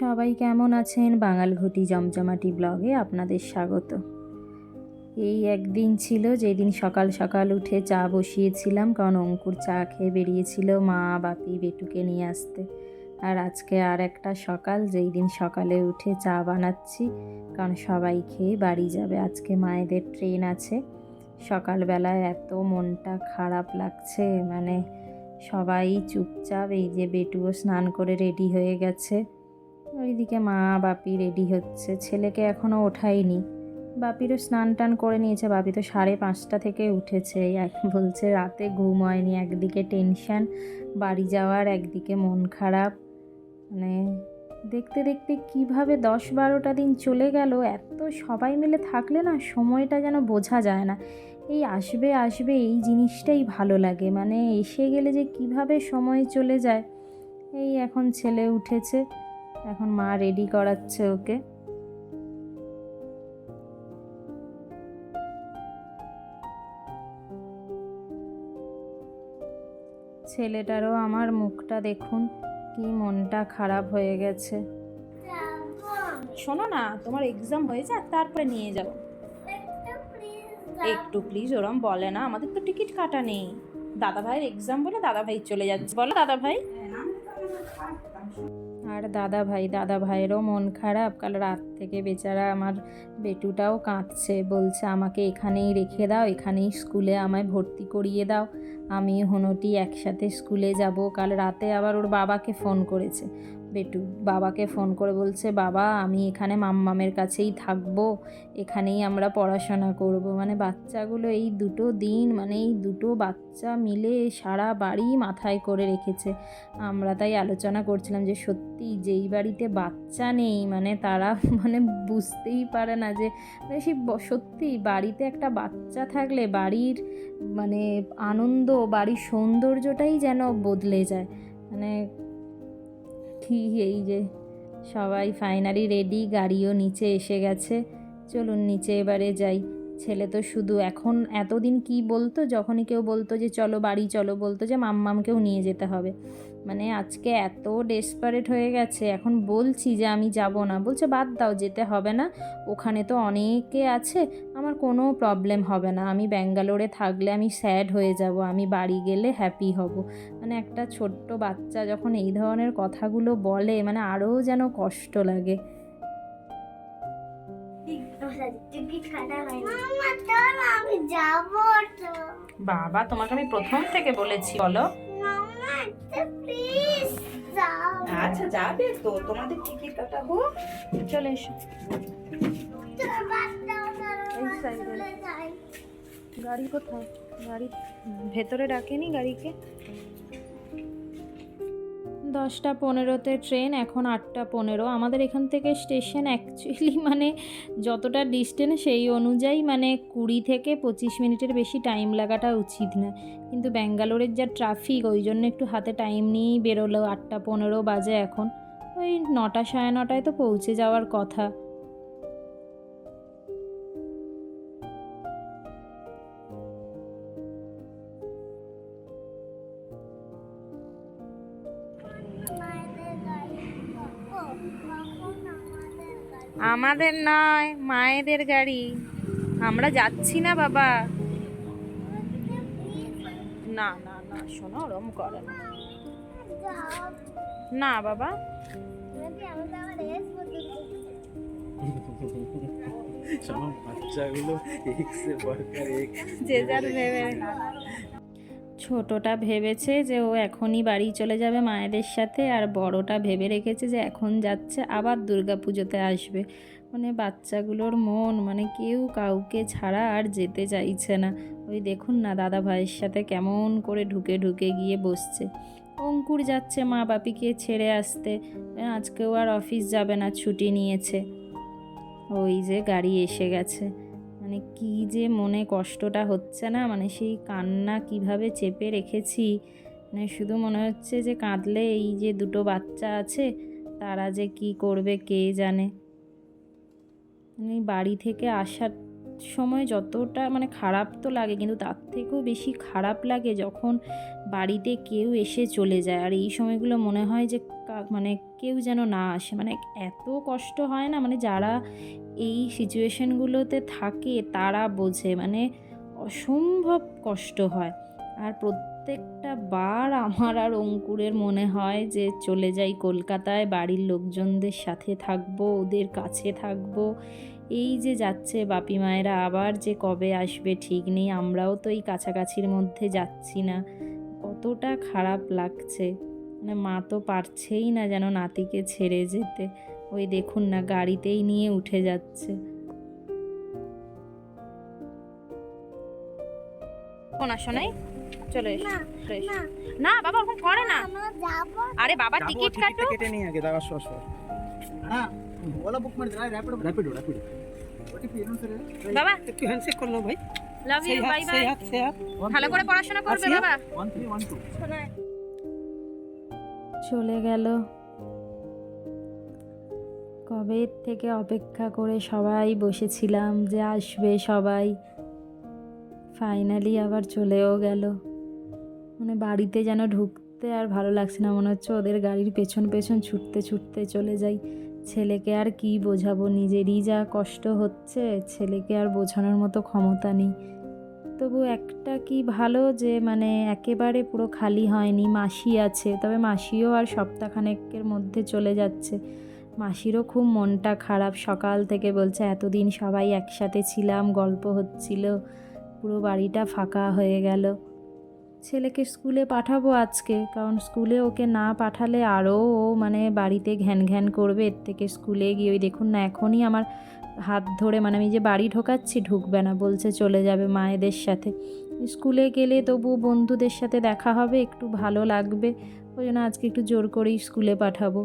সবাই কেমন আছেন? বাঙাল ঘটি জমজমাটি ব্লগে আপনাদের স্বাগত। এই একদিন ছিল যেদিন সকাল সকাল উঠে চা বসিয়েছিলাম, কারণ অঙ্কুর চা খেয়ে বেরিয়েছিল মা বাপি বেটুকে নিয়ে আসতে। আর আজকে আর একটা সকাল, যেই দিন সকালে উঠে চা বানাচ্ছি, কারণ সবাই খেয়ে বাড়ি যাবে। আজকে মায়েদের ট্রেন আছে। সকালবেলায় এত মনটা খারাপ লাগছে, মানে সবাই চুপচাপ। এই যে বেটুও স্নান করে রেডি হয়ে গেছে, ওইদিকে মা বাপি রেডি হচ্ছে। ছেলেকে এখনও ওঠাইনি, বাপিরও স্নান টান করে নিয়েছে। বাপি তো 5:30 থেকে উঠেছে, বলছে রাতে ঘুম হয়নি। একদিকে টেনশান বাড়ি যাওয়ার, একদিকে মন খারাপ। মানে দেখতে দেখতে কিভাবে 10-12টা দিন চলে গেল। এত সবাই মিলে থাকলে না সময়টা যেন বোঝা যায় না। এই আসবে আসবে এই জিনিসটাই ভালো লাগে, মানে এসে গেলে যে কিভাবে সময় চলে যায়। এই এখন ছেলে উঠেছে, এখন মা রেডি করাচ্ছে ওকে। ছেলেটারও আমার মুখটা দেখুন, কি মনটা খারাপ হয়ে গেছে। শোনো না, তোমার এক্সাম হয়ে যাক তারপরে নিয়ে যাও। একটু প্লিজ, ওরম বলে না, আমাদের তো টিকিট কাটা নেই। দাদা ভাইয়ের এক্সাম বলে দাদা ভাই চলে যাচ্ছে, বলো দাদা ভাই। আর দাদা ভাইয়েরও মন খারাপ। কাল রাত থেকে বেচারা আমার বেটুটাও কাঁদছে, বলছে আমাকে এখানেই রেখে দাও, এখানেই স্কুলে আমায় ভর্তি করিয়ে দাও, আমি হনটি একসাথে স্কুলে যাব। কাল রাতে আবার ওর বাবাকে ফোন করেছে বেটু, বাবাকে ফোন করে বলছে বাবা আমি এখানে মাম্মামের কাছেই থাকবো, এখানেই আমরা পড়াশোনা করব। মানে বাচ্চাগুলো এই দুটো দিন, মানে এই দুটো বাচ্চা মিলে সারা বাড়ি মাথায় করে রেখেছে। আমরা তাই আলোচনা করছিলাম যে সত্যি যেই বাড়িতে বাচ্চা নেই, মানে তারা মানে বুঝতেই পারে না যে সেই সত্যি বাড়িতে একটা বাচ্চা থাকলে বাড়ির মানে আনন্দ, বাড়ির সৌন্দর্যটাই যেন বদলে যায়। মানে কি, এই যে সবাই ফাইনালি রেডি, গাড়িও নিচে এসে গেছে। চলুন নিচে এবারে যাই। ছেলে তো শুধু এখন, এতদিন কি বলতো, যখনই কেউ বলতো যে চলো বাড়ি চলো, বলতো যে মাম্মামকেও নিয়ে যেতে হবে। মানে আজকে এত ডেসপারেট হয়ে গেছে, এখন বলছি যে আমি যাব না, বলছে বাদ দাও যেতে হবে না, ওখানে তো অনেকে আছে, আমার কোনো প্রবলেম হবে না, আমি ব্যাঙ্গালোরে থাকলে আমি স্যাড হয়ে যাব, আমি বাড়ি গেলে হ্যাপি হব। মানে একটা ছোট্ট বাচ্চা যখন এই ধরনের কথাগুলো বলে, মানে আরও যেন কষ্ট লাগে। বাবা তোমাকে আমি প্রথম থেকে বলেছি, বলো। আচ্ছা যাবে তো, তোমাদের টিকিট কাটা হোক, চলে এসো। গাড়ি কোথায়? গাড়ি ভেতরে ডাকেনি গাড়িকে? 10:15-তে ট্রেন, এখন 8:15। আমাদের এখান থেকে স্টেশন অ্যাকচুয়ালি মানে যতটা ডিস্টেন্স সেই অনুযায়ী মানে 20 থেকে 25 মিনিটের বেশি টাইম লাগাটা উচিত না, কিন্তু ব্যাঙ্গালোরের যা ট্রাফিক ওই জন্য একটু হাতে টাইম নিয়েই বেরোলো। 8:15 বাজে এখন, ওই 9টা 9:30 তো পৌঁছে যাওয়ার কথা। আমাদের নয়, মায়েদের গাড়ি, আমরা যাচ্ছি না বাবা। না না না শোনো, ওরম করে না, না বাবা। যে যার ভেবে, ছোটটা ভেবেছে যে ও এখনই বাড়ি চলে যাবে মায়েদের সাথে, আর বড়টা ভেবে রেখেছে যে এখন যাচ্ছে আবার দুর্গাপুজোতে আসবে। মানে বাচ্চাগুলোর মন, মানে কেউ কাউকে ছাড়া আর যেতে চাইছে না। ওই দেখুন না দাদা ভাইয়ের সাথে কেমন করে ঢুকে ঢুকে গিয়ে বসছে। অঙ্কুর যাচ্ছে মা বাপিকে ছেড়ে আসতে, আজকেও আর অফিস যাবে না, ছুটি নিয়েছে। ওই যে গাড়ি এসে গেছে, মানে কি যে মনে কষ্টটা হচ্ছে না, মানে সেই কান্না কিভাবে চেপে রেখেছি। মানে শুধু মনে হচ্ছে যে কাঁদলে এই যে দুটো বাচ্চা আছে তারা যে কি করবে কে জানে। মানে বাড়ি থেকে আসার সময় যতটা মানে খারাপ তো লাগে, কিন্তু তার থেকেও বেশি খারাপ লাগে যখন বাড়িতে কেউ এসে চলে যায়। আর এই সময়গুলো মনে হয় যে মানে কেউ যেন না আসে। মানে এত কষ্ট হয় না, মানে যারা এই সিচুয়েশনগুলোতে থাকে তারা বোঝে, মানে অসম্ভব কষ্ট হয়। আর প্রত্যেকটা বার আমার আর অঙ্কুরের মনে হয় যে চলে যাই কলকাতায়, বাড়ির লোকজনদের সাথে থাকবো, ওদের কাছে থাকবো। এই যে যাচ্ছে বাপি মায়েরা, আবার যে কবে আসবে ঠিক নেই, আমরাও তো এই কাছাকাছির মধ্যে যাচ্ছি না। কতটা খারাপ লাগছে, মানে মা তো পারছেই না যেন নাতিকে ছেড়ে যেতে। ওই দেখুন না, গাড়িতেই নিয়ে উঠে যাচ্ছে। কোন আসো নাই, চলে এসো। না বাবা ওরকম করে না। আরে বাবা টিকিট কাটো। কেটে নিয়ে আগে দাও, আসো আসো। হ্যাঁ ওলা বুক ಮಾಡಿ ರ್ಯಾಪಿಡ್ ರ್ಯಾಪಿಡ್ ರ್ಯಾಪಿಡ್ ওটিপি ಏನು ಸರ್? বাবা একটু হ্যান্ডশেক করলো ভাই। Love you, bye bye. ভালো করে পড়াশোনা করবে বাবা। 1312 চলে গেল। কবে থেকে অপেক্ষা করে সবাই বসেছিলাম যে আসবে সবাই, ফাইনালি আবার চলেও গেল। মানে বাড়িতে যেন ঢুকতে আর ভালো লাগছে না, মনে হচ্ছে ওদের গাড়ির পেছন পেছন ছুটতে ছুটতে চলে যাই। ছেলেকে আর কি বোঝাবো, নিজেরই যা কষ্ট হচ্ছে, ছেলেকে আর বোঝানোর মতো ক্ষমতা নেই। তবু একটা কি ভালো যে মানে একেবারে পুরো খালি হয়নি, মাসি আছে। তবে মাসিও আর সপ্তাহখানেকের মধ্যে চলে যাচ্ছে। মাসিরও খুব মনটা খারাপ, সকাল থেকে বলছে এতদিন সবাই একসাথে ছিলাম, গল্প হচ্ছিল, পুরো বাড়িটা ফাঁকা হয়ে গেল। ছেলেকে স্কুলে পাঠাবো আজকে, কারণ স্কুলে ওকে না পাঠালে আরও ও মানে বাড়িতে ঘ্যান ঘ্যান করবে। এর থেকে স্কুলে গিয়ে, ওই দেখুন না এখনই আমার হাত ধরে, মানে আমি যে বাড়ি ঢোকাচ্ছি ঢুকবে না, বলছে চলে যাবে মায়েদের সাথে। স্কুলে গেলে তবু বন্ধুদের সাথে দেখা হবে, একটু ভালো লাগবে। ওই জন্য আজকে একটু জোর করেই স্কুলে পাঠাবো।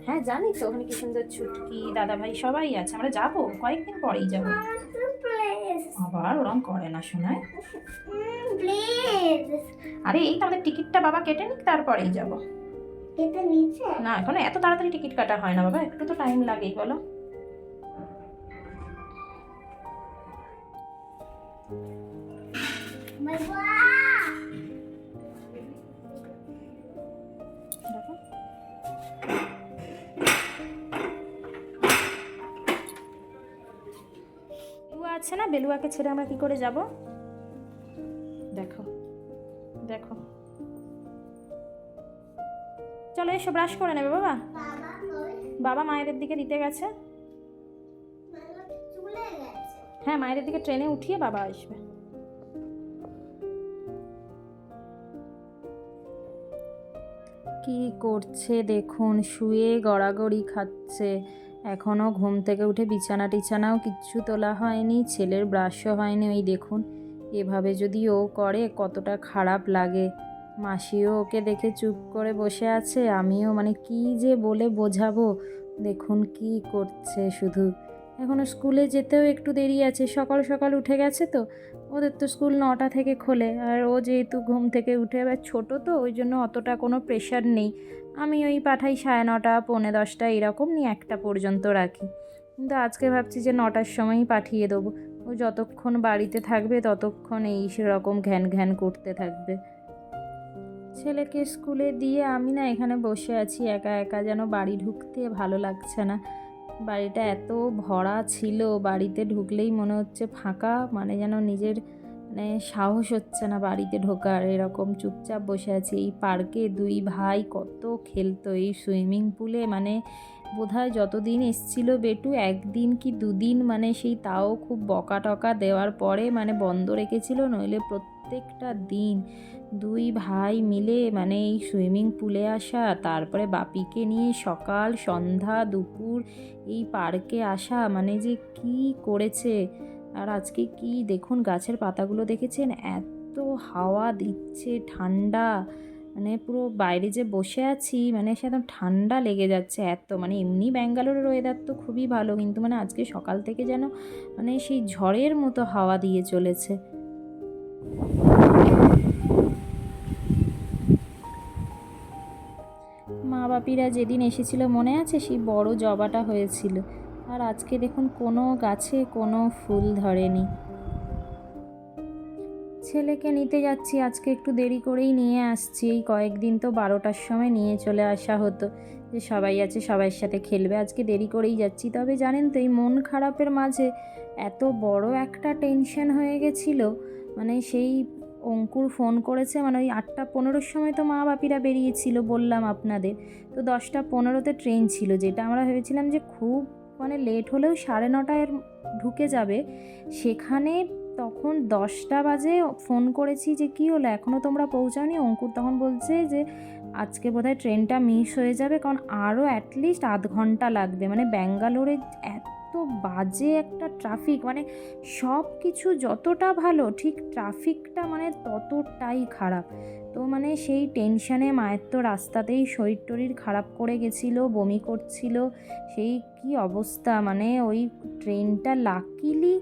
হ্যাঁ জানি তো, ওখানে কি সুন্দর ছুটকি দাদাভাই সবাই আছে, আমরা যাবো কয়েকদিন পরেই যাবো। আবার ওরম করে না শোনায়। আরে এই তো আমাদের টিকিটটা বাবা কেটে নিক, তারপরেই যাবো। না এখন এত তাড়াতাড়ি টিকিট কাটা হয় না বাবা, একটু তো টাইম লাগেই বলো। বেলুয়া আছে না, বেলুয়াকে ছেড়ে আমরা কি করে যাব? দেখো দেখো, চলো এসো, ব্রাশ করে নেবে বাবা। বাবা মায়েদের দিকে দিতে গেছে। হ্যাঁ মায়েদের দিকে ট্রেনে উঠিয়ে বাবা আসবে। কি করছে দেখুন, শুয়ে গড়াগড়ি খাচ্ছে। এখনও ঘুম থেকে উঠে বিছানা টিছানাও কিচ্ছু তোলা হয়নি, ছেলের ব্রাশও হয়নি। ওই দেখুন, এভাবে যদি ও করে কতটা খারাপ লাগে। মাসিও ওকে দেখে চুপ করে বসে আছে, আমিও মানে কি যে বলে বোঝাবো। দেখুন কি করছে শুধু। এখনও স্কুলে যেতেও একটু দেরি আছে, সকাল সকাল উঠে গেছে তো। ওদের তো স্কুল 9টা থেকে খোলে, আর ও যেহেতু ঘুম থেকে উঠে, এবার ছোটো তো ওই জন্য অতটা কোনো প্রেশার নেই। আমি ওই পাঠাই 9:30 10:45 এরকম নিয়ে 1টা পর্যন্ত রাখি। কিন্তু আজকে ভাবছি যে 9টার সময়ই পাঠিয়ে দেবো। ও যতক্ষণ বাড়িতে থাকবে ততক্ষণ এই সেরকম ঘ্যান ঘ্যান করতে থাকবে। ছেলেকে স্কুলে দিয়ে আমি না এখানে বসে আছি একা একা, যেন বাড়ি ঢুকতে ভালো লাগছে না। বাড়িটা এত ভরা ছিল, বাড়িতে ঢুকলেই মনে হচ্ছে ফাঁকা, মানে যেন নিজের মানে সাহস হচ্ছে না বাড়িতে ঢোকার। এরকম চুপচাপ বসে আছি। এই পার্কে 2 ভাই কত খেলতো, এই সুইমিং পুলে মানে বোধহয় যতদিন এসছিল বেটু, 1 দিন কি 2 দিন, মানে সেই তাও খুব বকা টকা দেওয়ার পরে মানে বন্ধ রেখেছিল, নইলে প্রত্যেকটা দিন 2 ভাই মিলে মানে এই সুইমিং পুলে আসা, তারপরে বাপিকে নিয়ে সকাল সন্ধ্যা দুপুর এই পার্কে আসা, মানে যে কি করেছে। আর আজকে কি দেখুন, গাছের পাতাগুলো দেখেছেন, এত হাওয়া দিচ্ছে ঠান্ডা, মানে পুরো বাইরে যে বসে আছি মানে সে একদম ঠান্ডা লেগে যাচ্ছে এত। মানে এমনি ব্যাঙ্গালোরের ওয়েদার তো খুবই ভালো, কিন্তু মানে আজকে সকাল থেকে যেন মানে সেই ঝড়ের মতো হাওয়া দিয়ে চলেছে। মা বাপিরা যেদিন এসেছিল মনে আছে, সেই বড় জবাটা হয়েছিল, আর আজকে দেখুন কোনো গাছে কোনো ফুল ধরেনি। ছেলেকে নিতে যাচ্ছি, আজকে একটু দেরি করেই নিয়ে আসছি। এই কয়েকদিন তো 12টার সময় নিয়ে চলে আসা হতো, যে সবাই আছে সবার সাথে খেলবে। আজকে দেরি করেই যাচ্ছি। তবে জানেন তো, এই মন খারাপের মাঝে এত বড় একটা টেনশন হয়ে গেছিলো, মানে সেই অঙ্কুর ফোন করেছে, মানে ওই 8টা 15-র সময় তো মা বাপিরা বেরিয়েছিল বললাম আপনাদের। তো 10টা 15-তে ট্রেন ছিল, যেটা আমরা ভেবেছিলাম যে খুব মানে লেট হলেও 9:30টায় ঢুকে যাবে, সেখানে তখন 10টা বাজে ফোন করেছি যে কী হলো এখনও তোমরা পৌঁছাওনি। অঙ্কুর তখন বলছে যে আজকে বোধহয় ট্রেনটা মিস হয়ে যাবে, কারণ আরও অ্যাটলিস্ট আধ ঘন্টা লাগবে। মানে ব্যাঙ্গালোরে এত বাজে একটা ট্রাফিক, মানে সব কিছু যতটা ভালো ঠিক ট্রাফিকটা মানে ততটাই খারাপ। তো মানে সেই টেনশানে মায়ের তো রাস্তাতেই শরীর টরীর খারাপ করে গেছিলো, বমি করছিল, সেই কি অবস্থা। মানে ওই ট্রেনটা লাকিলি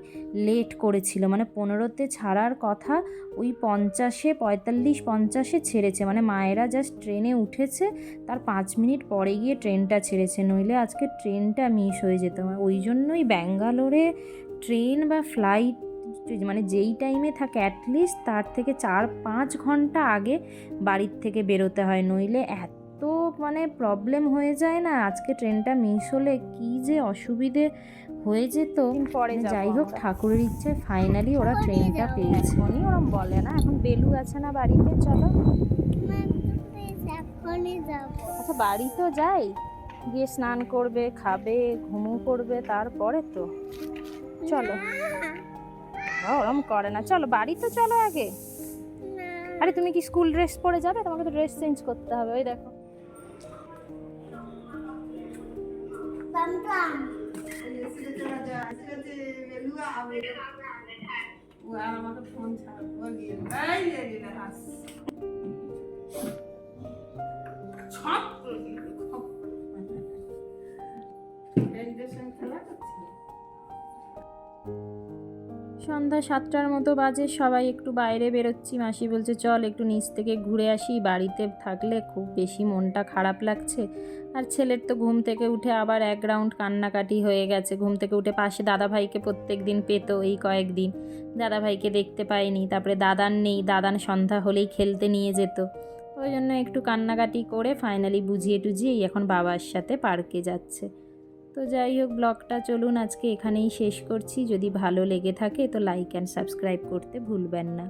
লেট করেছিল, মানে 15তে ছাড়ার কথা, ওই 45-50 ছেড়েছে। মানে মায়েরা জাস্ট ট্রেনে উঠেছে, তার 5 মিনিট পরে গিয়ে ট্রেনটা ছেড়েছে, নইলে আজকে ট্রেনটা মিস হয়ে যেত। ওই জন্যই ব্যাঙ্গালোরে ট্রেন বা ফ্লাইট মানে যেই টাইমে থাকে অ্যাটলিস্ট তার থেকে 4-5 ঘন্টা আগে বাড়ির থেকে বেরোতে হয়, নইলে এত মানে প্রবলেম হয়ে যায় না। আজকে ট্রেনটা মিস হলে কি যে অসুবিধে হয়ে যেত। পরে মানে যাবো যাই হোক, আমরা। ঠাকুরের ইচ্ছে ফাইনালি ওরা ট্রেনটা পেয়েছে। এখনই ওরম বলে না, এখন বেলু আছে না বাড়িতে, চলো। আচ্ছা বাড়ি তো যাই, গিয়ে স্নান করবে, খাবে, ঘুমু করবে, তারপরে তো চলো। ওরম করে না, চলো বাড়ি তো চলো আগে। আরে তুমি কি স্কুল ড্রেস পরে যাবে? তোমাকে তো ড্রেস চেঞ্জ করতে হবে। ওই দেখো সন্ধ্যা 7টার মতো বাজে, সবাই একটু বাইরে বেরোচ্ছি। মাসি বলছে চল একটু নিচ থেকে ঘুরে আসি, বাড়িতে থাকলে খুব বেশি মনটা খারাপ লাগছে। আর ছেলের তো ঘুম থেকে উঠে আবার এক রাউন্ড কান্নাকাটি হয়ে গেছে। ঘুম থেকে উঠে পাশে দাদাভাইকে প্রত্যেক দিন পেতো, এই কয়েকদিন দাদাভাইকে দেখতে পাইনি। তারপরে দাদান নেই, দাদান সন্ধ্যা হলেই খেলতে নিয়ে যেত, ওই জন্য একটু কান্নাকাটি করে ফাইনালি বুঝিয়ে টুঝিয়ে এখন বাবার সাথে পার্কে যাচ্ছে। তো যাই হোক, ব্লগটা চলুন আজকে এখানেই শেষ করছি। যদি ভালো লেগে থাকে তো লাইক অ্যান্ড সাবস্ক্রাইব করতে ভুলবেন না।